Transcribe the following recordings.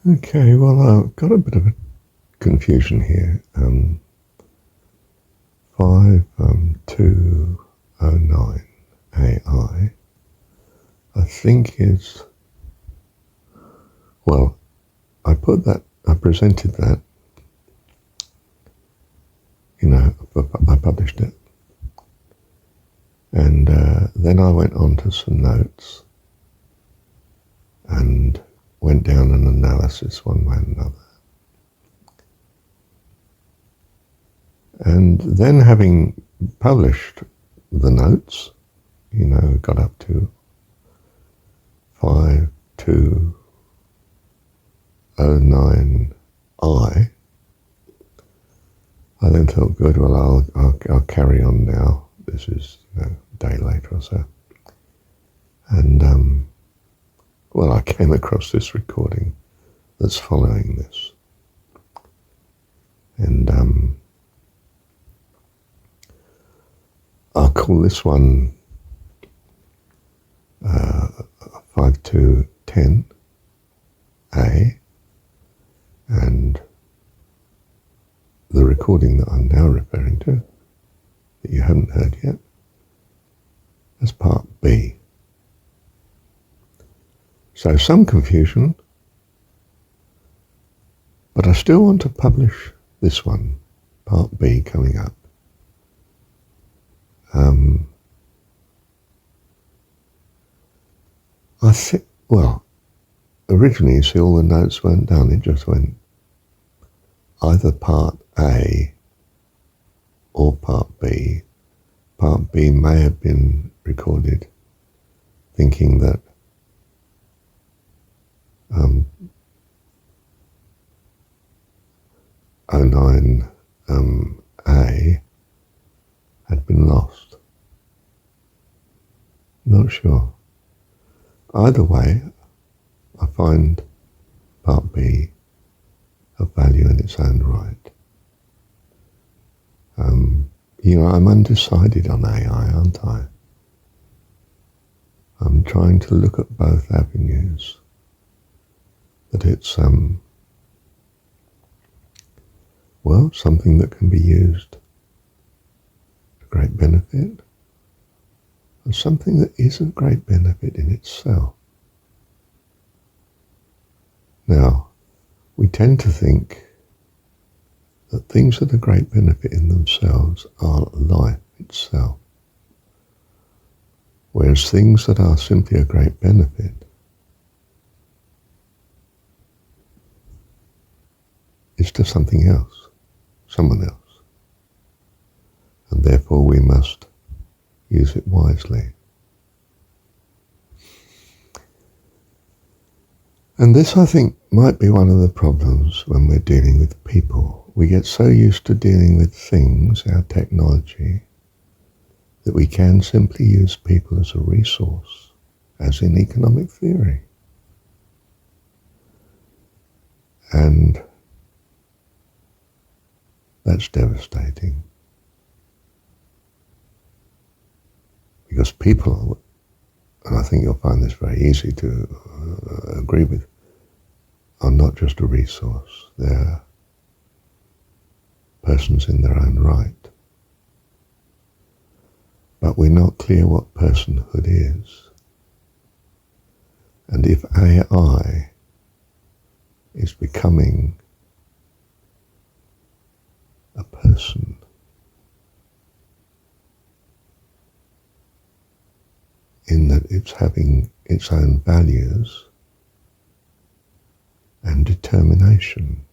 Okay, well, I've got a bit of a confusion here. 5209 AI, I think is, well, I presented that, I published it. And then I went on to some notes and went down an analysis one way and another. And then having published the notes, got up to 5209I, I then thought, good, well, I'll carry on now. This is a day later or so. And, well, I came across this recording that's following this. And I'll call this one 5210A, and the recording that I'm now referring to, that you haven't heard yet, is part B. So some confusion, but I still want to publish this one, part B, coming up. I think, well, originally, you see, all the notes weren't done. It just went either part A or part B. Part B may have been recorded thinking that '09 A had been lost. Not sure. Either way, I find part B of value in its own right. I'm undecided on AI, aren't I? I'm trying to look at both avenues. That it's, something that can be used to great benefit, and something that is of great benefit in itself. Now, we tend to think that things that are great benefit in themselves are life itself, whereas things that are simply a great benefit is to something else, someone else, and therefore we must use it wisely. And this, I think, might be one of the problems when we're dealing with people. We get so used to dealing with things, our technology, that we can simply use people as a resource, as in economic theory. And that's devastating. Because people, and I think you'll find this very easy to agree with, are not just a resource. They're persons in their own right. But we're not clear what personhood is. And if AI is becoming a person, in that it's having its own values and determination.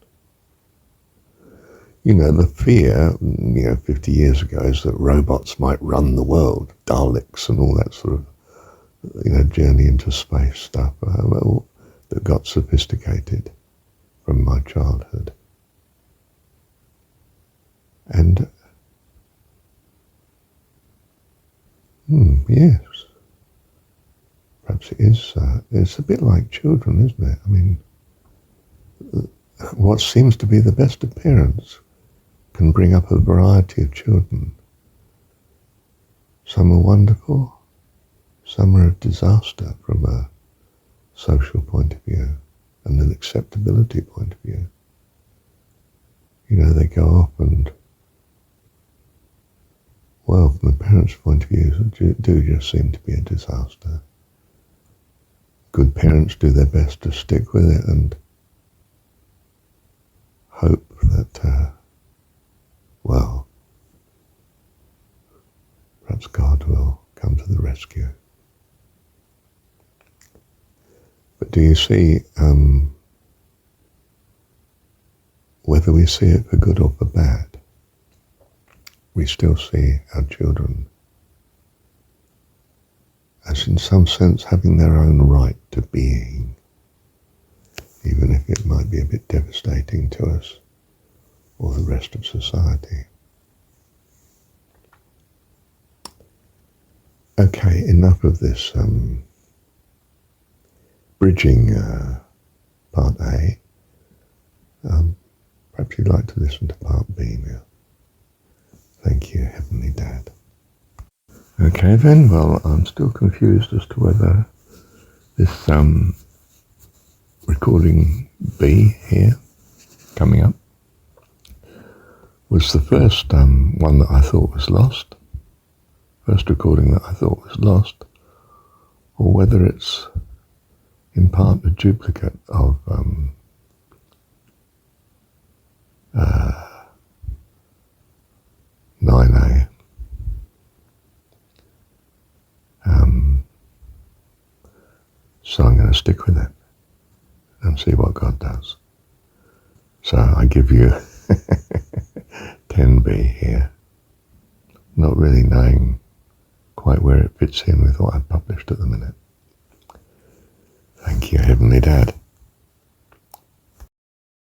The fear, 50 years ago is that robots might run the world, Daleks and all that sort of, journey into space stuff that got sophisticated from my childhood. And, yes, perhaps it is, it's a bit like children, isn't it? I mean, what seems to be the best appearance can bring up a variety of children. Some are wonderful, some are a disaster from a social point of view, and an acceptability point of view. You know, they go off and, well, from the parents' point of view, do just seem to be a disaster. Good parents do their best to stick with it and hope that, well, perhaps God will come to the rescue. But do you see, whether we see it for good or for bad, we still see our children as in some sense having their own right to being, even if it might be a bit devastating to us or the rest of society. Okay, enough of this bridging part A. Perhaps you'd like to listen to part B now. Thank you, Heavenly Dad. Okay then, well, I'm still confused as to whether this recording B here, coming up, was the first one that I thought was lost, first recording that I thought was lost, or whether it's in part a duplicate of 9A. So I'm going to stick with it and see what God does. So I give you 10B here, not really knowing quite where it fits in with what I've published at the minute. Thank you, Heavenly Dad.